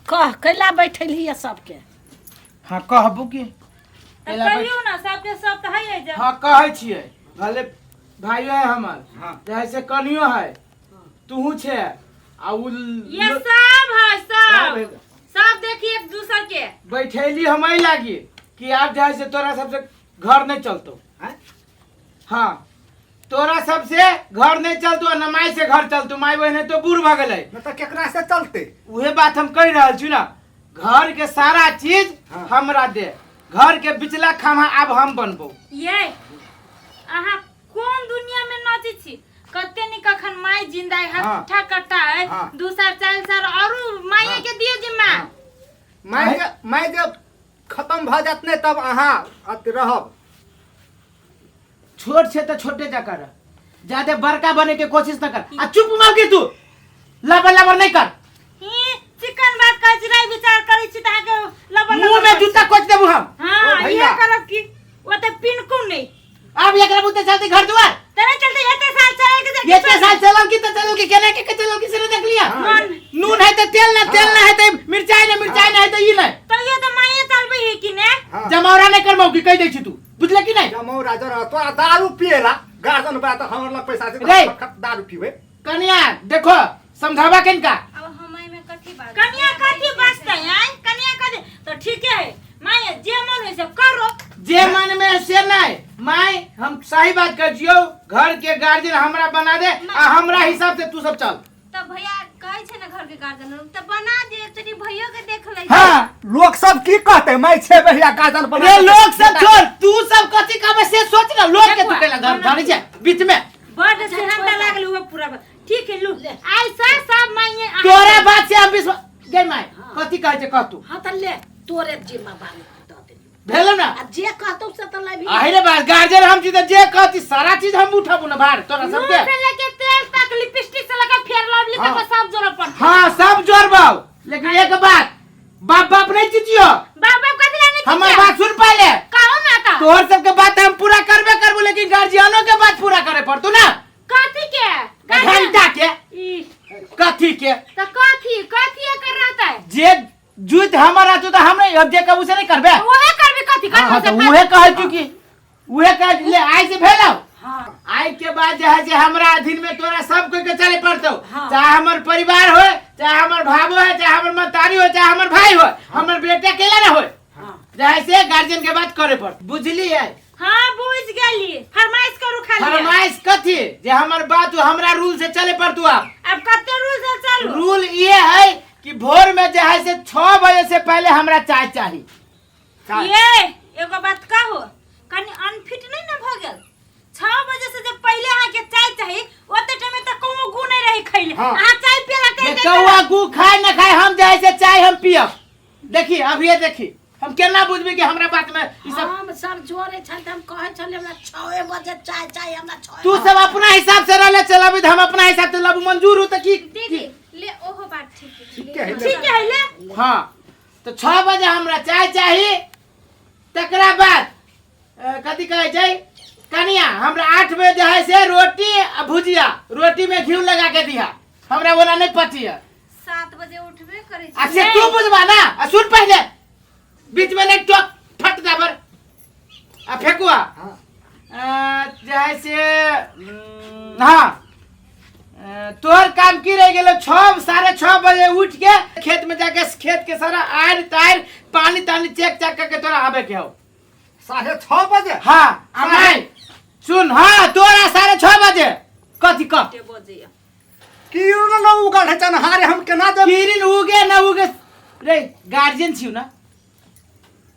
कह कैला बैठली है सबके। हाँ कहबू की कहियो ना सबके सब त है जे। हाँ कहै छियै भले भाई है हमर। हाँ। जैसे कनियो है तू छे आ उ ये सब है सब सब देखिए एक दूसरे के बैठेली हमें लागी कि आप जैसे तोरा सबसे घर नहीं चलतो। हाँ तोरा सबसे घर नहीं चलतो न माई से घर चलतो। माई बहने तो बूढ़ भ गए न त केकरा से चलते। उहे बात हम कह रहा छी ना। घर के सारा चीज हाँ। हमरा दे। घर के बिचला खामा अब हम बनबो। ये अहाँ कौन दुनिया में नाची छी। कते नि कखन माई जिंदा है हाँ। हट्ठा कट्टा है हाँ। 2 साल 4 साल और माई हाँ। के दिए जिम्मा। मैं जब खत्म भ जात ने तब अहाँ रहब। छोट से तो छोटे जा कर ज्यादा बड़का बने के कोशिश न कर। आ चुप मार के तू लबर लबर नहीं कर। चिकन बात कर चिराई विचार करै छी त के लबर मुंह में जूता कोच देबू हम। हां ओ ये भैया। करब की ओते पिनकू नहीं। अब एकरा बुते चलते घर दुआर तने चलते एते साल चले के ये ते साल चलो की तो चलो की केना के चलो की से देख लिया। हाँ। नून है तो तेल ना तेल ना है तो मिर्चाई ना है तो ई नहीं। तो ये तो माई चलबे है कि ने हाँ। जमौरा नहीं करबो की कह दै छी तू बुझले की नहीं। जमौरा जरा तोरा दारू पिएला गार्जन बा त हमर लग पैसा रे। से दारू पीबे। कन्या देखो समझावा किनका। अब हमाई में कथी बात कन्या कथी बसते हैं कन्या कथी तो ठीक है माई जे मन है से करो। जे मन में से नहीं माई हम सही बात कर जियो। घर के गार्जियन हमरा बना दे आ हमरा हिसाब से तू सब चल। तब भैया कहे छे ना घर के गार्जियन त बना दे तनी भैया के देख ले। हाँ लोग सब की कहते मैं 6 बहिया गार्जन बना। रे लोग सब छोड़ तू सब कथी कहबे से सोच ना। लोग के तू केला घर धारी छे बीच में। बड़ सेहंता लागल हुआ पूरा ठीक है लू ऐसा सब माई तोरे बात से हम विश्वास गे माई कथी कहै छे कह तू। हाँ त ले तोरे जिम्मेवारी दे दे। भेलो ना आ जे कहतो से त लेबी। आहिरे बात गार्जियन हम चीज जे कहती सारा चीज हम उठाबू ना भार तोरा मुंह सबके। से लेके तेल तक लिपस्टिक से लगा फेर लवली तक हाँ। सब जोर पड़। हाँ सब जोड़बो लेकिन एक बात बाप बाप नहीं चिचियो। बाबा कथी लाने हमर बात सुन पहले। कहो ना ता तोहर सबके बात हम पूरा करबे करबो लेकिन गार्जियनों के बात पूरा करे पड़तो ना। कथी के घंटा के कथी के तो कथी कर रहता है जे जुत हमारा तो हमरे अब जे कबू से नहीं करबे। ओहे करबे कथी हाँ कर तो उहे कहै छु कि उहे कह ले आई से भेलो। हाँ आई के बाद जे है जे हमरा अधीन में तोरा सब कोई के चले पड़तो। हाँ। चाहे हमर परिवार हो चाहे हमर भाबो है चाहे हमर मतारी हो चाहे हमर भाई हो हमर बेटा अकेला ना हो। हाँ जैसे गार्जियन के बात करे पड़ बुझली है। हां बुझ गेली फरमाइश करू खाली फरमाइश कथी जे हमर बात हमरा रूल से चले पड़तो। अब कते रूल से चलू रूल ये है कि भोर में जो है से 6 बजे से पहले हमरा चाय चाहिए। ये एगो बात कहो कनी अनफिट नहीं ना भ गेल 6 बजे से जब पहले आके चाय चाहिए ओते टाइम में त कोनो गु नहीं रही खइले हाँ। आ चाय पिला ये के कौआ गु खाए न खाए हम जो है से चाय हम पियब। देखी अब ये देखी हम केना बुझबे कि हमरा बात में ई सब हम सब जोरे छल त हम कहे छले हमरा 6 बजे चाय चाय हमरा 6। तू सब अपना हिसाब से रहले चलाबी त हम अपना हिसाब से लब मंजूर हो त की दीदी ले ओहो बात ठीक है। ठीक है ले हां तो 6 बजे हमरा चाय चाहिए। तकरा बाद कथी कहे छै कनिया हमरा 8 बजे जो है से रोटी आ भुजिया रोटी में घी लगा के दिया हमरा बोला नहीं पची है। 7 बजे उठबे करे छी। अच्छा तू बुझबा ना आ सुन पहले बीच में नहीं टोक फट देबर आ फेकुआ। जैसे हाँ तोहर काम की रह गेलो 6 साढ़े 6 बजे उठ के खेत में जाके खेत के सारा आर तार पानी तानी चेक चेक करके तोरा आवे के हो 6:30 बजे। हाँ नहीं सुन हाँ तोरा 6:30 बजे कथी कह बजे की न उगल छन हारे हम केना देब। किरिन उगे ना उगे रे गार्जियन छिउ ना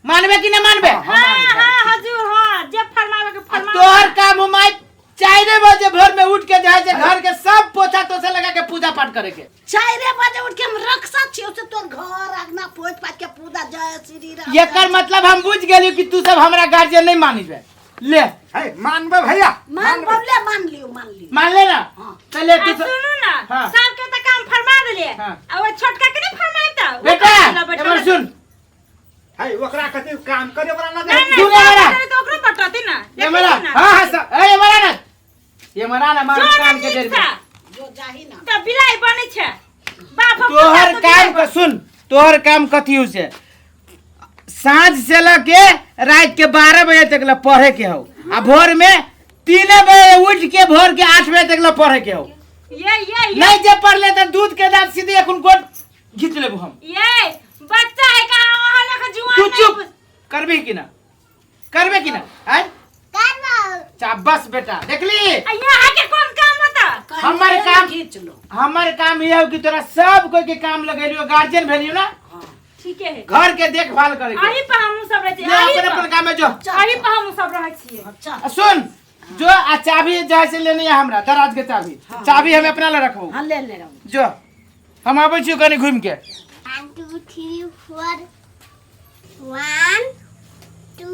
मानबे कि ना मानबे। हां हजूर हां जे फरमावे के फरमा तोहर काम हुमाई 4 बजे भोर में उठ के जाए घर के सब पोछा तोछा लगा के पूजा पाठ करे के। 4 बजे उठ के हम रक्षा छियो से तोर घर आगना पोछ पाछ के पूजा जय श्री राम। एकर मतलब हम बुझ गेलियो कि तू सब हमरा गार्जियन नहीं मानिबे। ले है मानबे भैया मान बोले मान लियो मान ले ना हाँ। चले तू सुनो ना हाँ। सबके त काम फरमा देले हाँ। आ वो छोटका के नहीं फरमाइता बेटा एमर सुन है ओकरा कते काम करे वाला ना नहीं दे। सुन मेरा तो ओकरो बटती ना एमरा हां हां ए मरा ना ये मरा ना मार काम के देर में जो जाही ना त बिलाई बने छे बाप तोहर काम के सुन तोहर काम कथी से साँझ से लगे रात के 12 बजे तक ला पढ़े के हो आ भोर में 3 बजे उठ के भोर के 8 बजे तक ला पढ़े के हो। ये नहीं जे पढ़ ले तो दूध के दांत सीधे एक गोट घींच लेबो हम। ये बच्चा है का वहां लगा जुआन तू चुप करबे कि ना हैं चाबस बेटा देखली यहाँ के कौन काम बता हमारे काम खींच लो। हमारे काम ये हो कि तोरा सब कोई के काम लगेलियो गार्जियन भेलियो ना ठीक है घर के देखभाल करे के अही पे हम सब रहते ले अपन काम में जो अही पे हम सब रह छिए। अच्छा सुन जो आ चाबी जहाँ से लेनी है हमरा दराज के चाबी चाबी हम अपना ला रखबो हाँ ले ले जो हम आबै छी कनी घूम के 1 2 3 4 1 2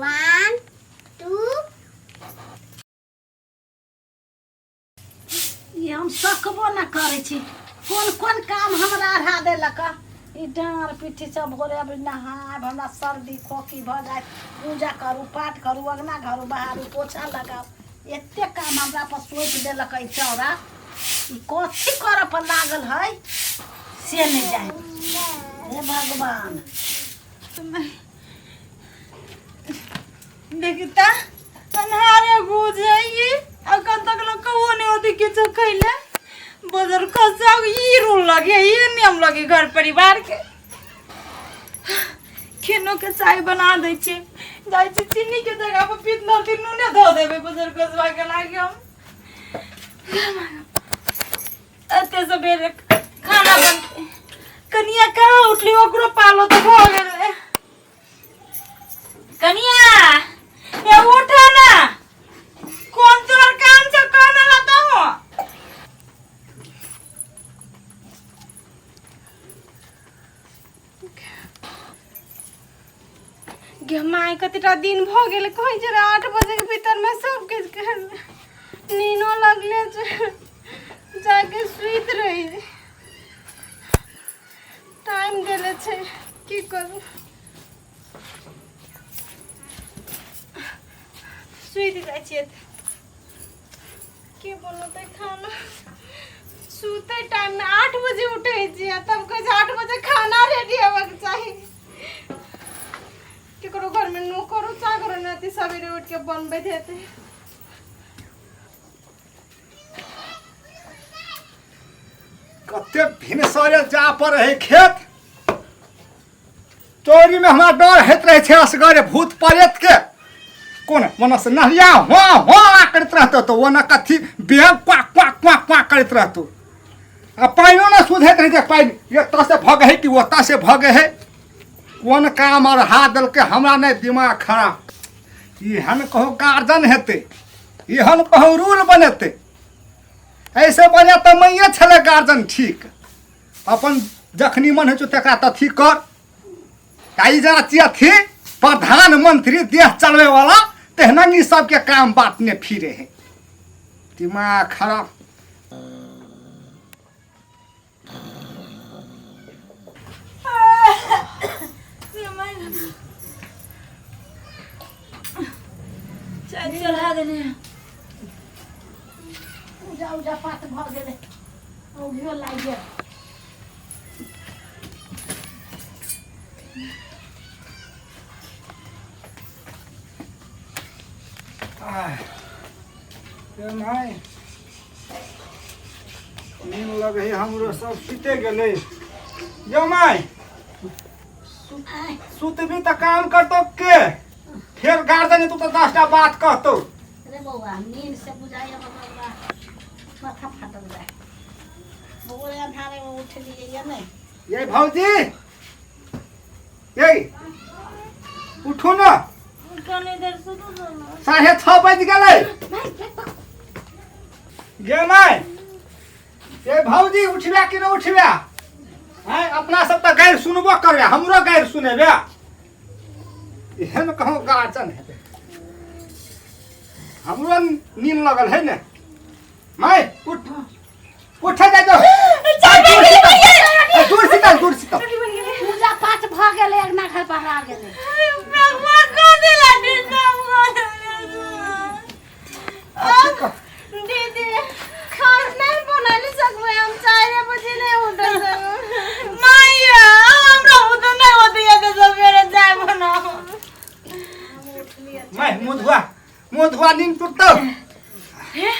1 2 ये हम सकबो ना करे छी कोन कोन काम हमरा आधा देलक ई डाँर पीठी सब भोरे अब नहाय हमरा सर्दी खोखी भ जाए पूजा करू पाठ करू अगना घरू बहारू पोछा लगाओ एते काम हमरा पर सोच देलक ई चौरा ई कथी करऽ पर लागल है से नहीं जाए हे भगवान। देखता अन्हारे बुझाई अकन तक लोग को ने ओदी के चखैले बजर खसा ई रोल लगे ये नियम लगे घर परिवार के खेनो के चाय बना दै छे जाय छे चीनी के जगह पर पितना तीनू ने धो देबे बजर खसवा के लागे हम अते सबेरे खाना बनते कनिया कहाँ उठली ओकरो पालो तो हो गेले कनिया ये उठा ना कौन तोर काम से करने लगा हो गे माय कतटा दिन भ गेल कहि जरा 8 बजे के भीतर में सब के नीनो लगले जाके सुइत रही टाइम गेले छे की करू सुइत जाइ छिए के बनते खाना सुते टाइम में 8 बजे उठे छिए तब कहे 8 बजे खाना रेडी होबाक चाहिए केकरो घर में नो करो चा करो नाती सवेरे उठ के बनबे देते कते भिनसरे जा पर है खेत चोरी में हमारा डर हेत रहे छे असगरे भूत प्रेत के कोन मनस नहिया हो करत रहतो तो वो न कथी बेग क्वाक क्वाक क्वाक क्वाक करत रहतो आ पाइनो न सुधैत रहे पाइन ये त से भगे है कि वो त से भगे है कोन काम और हाथ दल के हमरा ने दिमाग खराब ई हम कहो गार्जन हेते ई हम कहो रूल बनेते ऐसे बने तो मैया छले गार्जन ठीक अपन जखनी मन हो तकरा तथी कर काई जाती थी प्रधानमंत्री देश चलवे वाला तेहनंगी सबके काम बांटने फिरे है दिमाग खराब चला देने पूजा पाठ भ गेले औगियो लाग गेल माय नींद लगे हमरो सब सुते गेले यो माय सुतबी त काम करतो के फिर गार्जन तू तो 10टा बात कहतो अरे बउआ नींद से बुझाइए बाबा माथा फाटल जाए बोले अंधारे में उठ लिए या नहीं ये भौजी ये उठो ना कने देर सुतो ना 6:30 बज गेले गे माय ये भौजी उठबा कि न उठबा हैं अपना सब त गैर सुनबो करबे हमरो गैर सुनेबे एहन कहो गार्जन है हमरो नींद लगल है ने माय उठ जा जो दूर सीता पूजा पाठ भ गेले एकना घर पर आ गेले भगवान को दिला दीदी खाना नहीं बना सकबे तो हे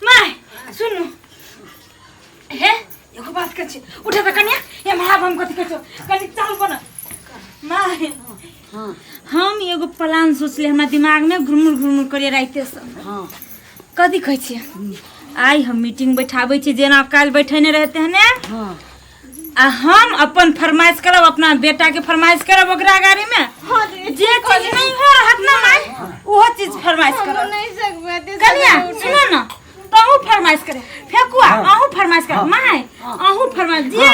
माय सुनु हे एगो बात कर छी उठे त कन्या ये महाब हम कथि कहछो कनि चल बन माय हम एगो प्लान सोचले हमरा दिमाग में घुरमुर करे राइते से कथि कहै छी आई हम मीटिंग बैठाबै छी जेना काल बैठेने रहते हैं ने आ हम अपन फरमाइश करब अपना बेटा के फरमाइश करब ओकरा गाड़ी में जे चीज नहीं हो रहत ना माय वो चीज फरमाइश करब नहीं सकबे कन्या सुनो ना तहु फरमाइश करे फेकुआ आहू फरमाइश कर माय आहू फरमाइश जे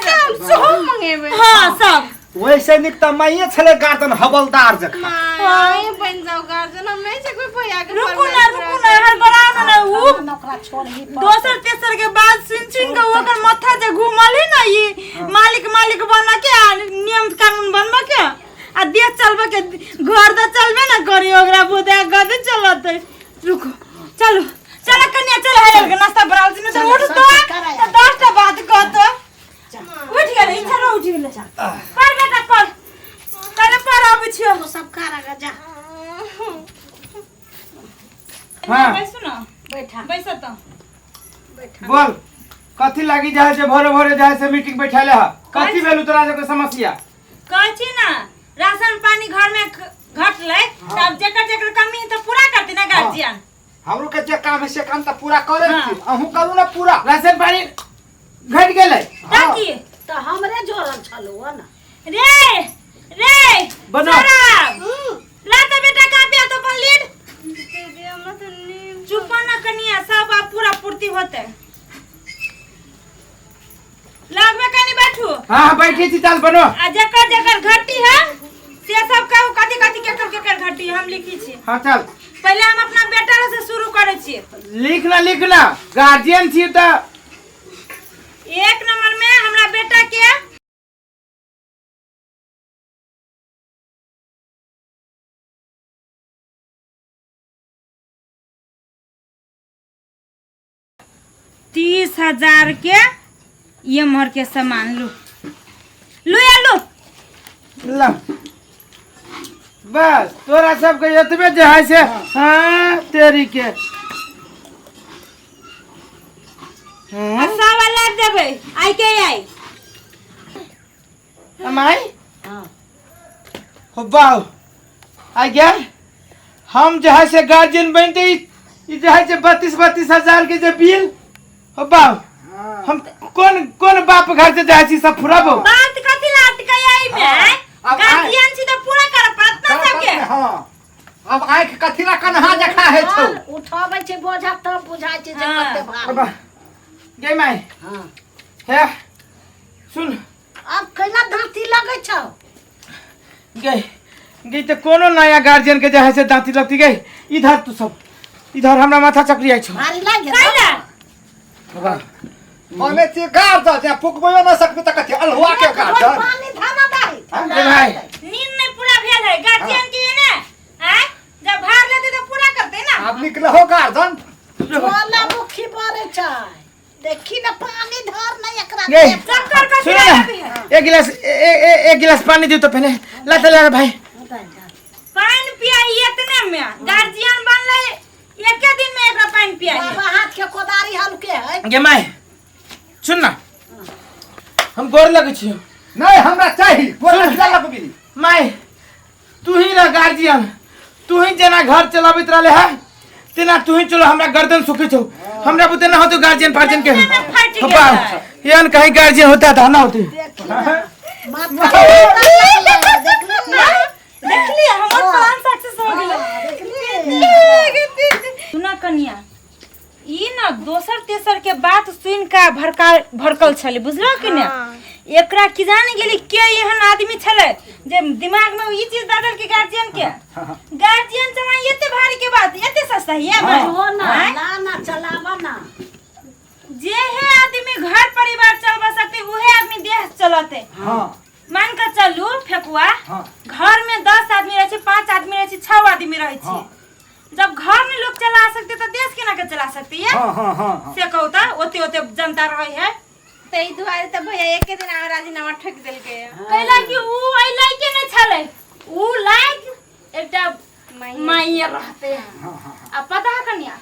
हम सोह मंगेबे हां सब वैसे निक त माइए छले गार्डन हवलदार जका माय बन जाओ गार्जियन हम नहीं सकबे भैया के रुकू ना हर बड़ा ना उ नौकरा छोड़ी दोसर तेसर के बाद सुन के ओकर माथा जे घुमल है ना ये मालिक बन के नियम कानून बनबा के आ देश चलबा के घर द चलबे ना करी ओकरा बुदा गद चलत रुको चलो चल कन्या चल है के नाश्ता बनाल छी तो उठ तो 10 टा बात कह तो उठ गेले चलो उठ गेले पर बेटा पर करे पर आबै छियो तो सब करा जा हाँ बैसु ना बैठा बैस तो बोल कथी लागी जाए से भोरे भोरे जाए से मीटिंग बैठाले ह कथी भेलु तोरा के समस्या कहै छी ना राशन पानी घर में घटले तब जेकर कमी तो पूरा करती ना गार्जियन हमरो के जे काम है से काम त पूरा करे छी अहू करू ना पूरा राशन पानी घट गेलै ताकि तो हमरे जोरल छलो ना रे बनो। शराब ला तो बेटा का पिया तो अपन लीड दीदी हम तो नहीं चुप ना कनिया सब आप पूरा पूर्ति होते लगबे कनी बैठू हाँ बैठी छी चल बनो आ जेकर घटी है से सब कहू कथी केकर घटी हम लिखी छी हाँ चल पहले हम अपना बेटा से शुरू करे छी लिखना गार्जियन छी त एक नंबर में हमरा बेटा के तीस 30,000 के ये मोर के सामान लो या लो ला बस तोरा सबके एतबे जे है से हाँ तेरी के सवा लाख देबे आई के आई अमाई हां हो बाऊ आ गया हम जो है से गार्जियन बनते ई जो है से 32,000 के जो बिल हो बाऊ हम कौन बाप घर से जाए छी सब फुराबो बात कथि लाट के आई में अब गार्जियन छी तो पूरा कर पड़ता सबके हां अब आंख कथि ना कन्हा देखा है छौ उठाबै छै बोझा तब बुझाइ छै जे कते भार गे माई हां हे सुन अब कैला दांती लगै छौ गे तो कोनो नया गार्जियन के जो है से दांती लगती गई इधर तू सब इधर हमरा माथा चकरी आई छौ भारी लाग गेल कैला बाबा हमें ते गार द जे फुकबो ना सकबे त कथि अलहुआ के गार द पानी धाना दाई गे भाई नींद नहीं पूरा भेल है गार्जियन के ने हैं जब भार लेते तो पूरा करते ना अब निकल हो गार्डन वाला मुखी पड़े छै देखी ना पानी धर नहीं एकरा गे चक्कर का सुन ना एक गिलास पानी दे तो पहले ला भाई पानी पियाई इतने में गार्जियन बनले एक दिन में एकरा पानी पियाई बाबा हाथ के कोदारी हल्के है गे माई सुन ना हम गोर लगे छियो नहीं हमरा चाहिए बोला लगबी माई तू ही ना गार्जियन तू ही जना घर चलाबित रहले है तेना तू ही चलो हमरा गर्दन सुखी छो हमरा बुते ना हो तो गार्जियन फार्जियन के फट बाबा गया यान कहीं गार्जियन होता था ना होती माथा देख लिया हमर प्लान सक्सेस हो गेल सुना कन्या ई ना दोसर तेसर के बात सुन का भड़कल छले बुझलो कि ने एकरा की जाने गेली के एहन आदमी छले जे दिमाग में ई चीज डालल के गार्जियन समय एते भारी के बात एते सस्ता है हो ना ना चलावा ना जे है आदमी घर परिवार चलबा सकते उहे आदमी देश चलते हां मान के चलू फेकुआ हाँ। घर में 10 आदमी रहे 5 आदमी रहे 6 आदमी रहे हाँ। जब घर में लोग चला सकते तो देश केना के चला सकते है हां से कहू त ओते जनता रहे है तई दुआरे त भैया एक दिन आ राजीनामा ठोक देलके कैला कि उ आई लाइक के न छले उ लाइक एकटा माइये रहते हैं। अब पता है कन्या,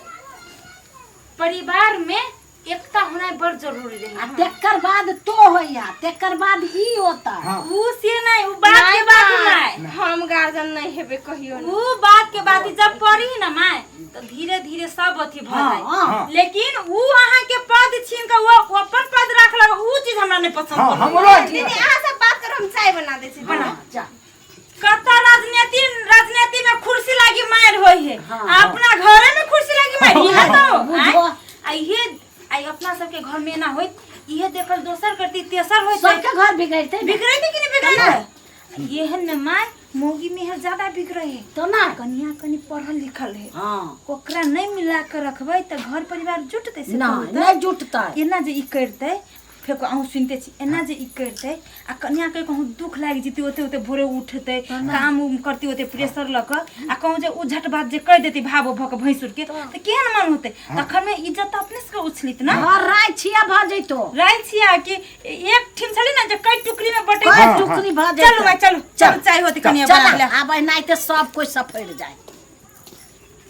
परिवार में एकता होना बड़ जरूरी आ रही। तेकर बाद तो होइया, तेकर बाद ई होता। ऊ से नहीं, ऊ बात के बात नहीं। हम गार्जियन नहीं हेबे कहियो ना। ऊ बात के बात जब पड़ी ना माय तो धीरे धीरे सब अथी भ हाँ, जाए। हाँ। लेकिन ऊ अहाँ के पद छीन के वो अपन पद राखलक, ऊ चीज हमरा नहीं पसंद हाँ, पड़ल। हमरो दीदी अहाँ सब बात करो, हम चाय बना दे छी। बना जा। कता राजनीति में कुर्सी लागी मार होई है, हाँ, अपना घरे में कुर्सी लागी मार ये तो बुझो। आई अपना सबके घर में ना होई, ये देखल दोसर करती तेसर होई सबके घर बिगड़ते बिगड़े कि नहीं बिगड़े। ये है न माय मोगी मेहर ज्यादा बिगड़े है तो ना। कन्या कनी पढ़ल लिखल है, हाँ ओकरा नहीं मिला के रखबै त घर परिवार जुटते से ना, नहीं जुटता। एना जे ई करते फेको अहूँ सुनते छी, एना जे ई करते आ कन्या के कहूँ दुख लागी जीती ओते ओते भोरे उठते काम उम करती ओते प्रेशर लक आ कहूँ जे उ झट बात जे कह देती भावो भक भैंसुर के त केहन मन होते। तखन में इज्जत अपने से उछलित ना। घर राय छिया भ जइतो। राय छिया कि एक ठिन छली ना जे कई टुकड़ी में बटे। कई टुकड़ी भ जइतो। चलो भाई चलो, चलो चाय होती कन्या बना ले। अब नहीं तो सब कोई सफेद जाए।